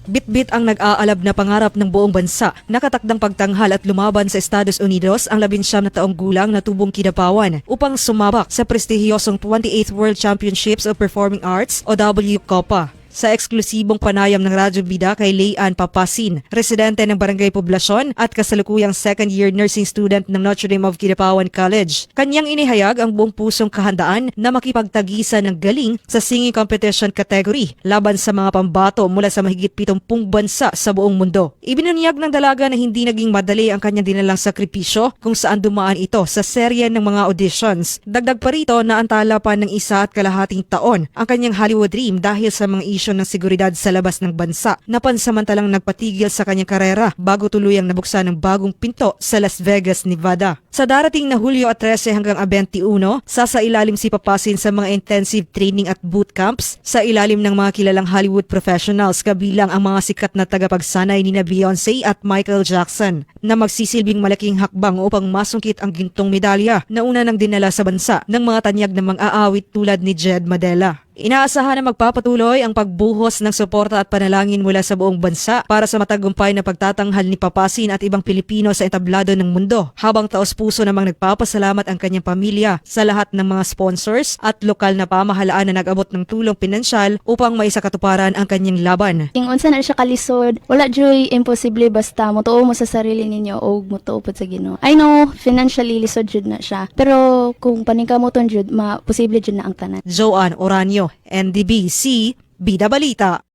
Bitbit ang nag-aalab na pangarap ng buong bansa, nakatakdang pagtanghal at lumaban sa Estados Unidos ang 19 na taong gulang na tubong kinapawan upang sumabak sa prestihiyosong 28th World Championships of Performing Arts o WCOPA. Sa eksklusibong panayam ng Radyo Bida kay Leanne Papasin, residente ng Barangay Poblasyon at kasalukuyang second-year nursing student ng Notre Dame of Kidapawan College. Kanyang inihayag ang buong pusong kahandaan na makipagtagisan ng galing sa singing competition category laban sa mga pambato mula sa mahigit 70 bansa sa buong mundo. Ibinunyag ng dalaga na hindi naging madali ang kanyang dinalang sakripisyo kung saan dumaan ito sa serye ng mga auditions. Dagdag pa rito na antala pa ng 1.5 taon ang kanyang Hollywood dream dahil sa mga isyu ng seguridad sa labas ng bansa na pansamantalang nagpatigil sa kanyang karera bago tuluyang nabuksan ng bagong pinto sa Las Vegas, Nevada. Sa darating na Hulyo 13 hanggang 21, sasailalim si Papasin sa mga intensive training at boot camps sa ilalim ng mga kilalang Hollywood professionals kabilang ang mga sikat na tagapagsanay ni Beyoncé at Michael Jackson na magsisilbing malaking hakbang upang masungkit ang gintong medalya na una nang dinala sa bansa ng mga tanyag na mang-aawit tulad ni Jed Madela. Inaasahan na magpapatuloy ang pagbuhos ng suporta at panalangin mula sa buong bansa para sa matagumpay na pagtatanghal ni Papasin at ibang Pilipino sa entablado ng mundo, habang taos-puso namang nagpapasalamat ang kanyang pamilya sa lahat ng mga sponsors at lokal na pamahalaan na nag-abot ng tulong pinansyal upang maisakatuparan ang kanyang laban. Kung unsa na siya kalisod, wala joy imposible basta motuo mo sa sarili ninyo o motuo pod sa Ginoo. I know financially lisod jud na siya, pero kung paningkamoton jud, posible jud na ang tanan. Joanne Oranio, NDBC, Bida Balita.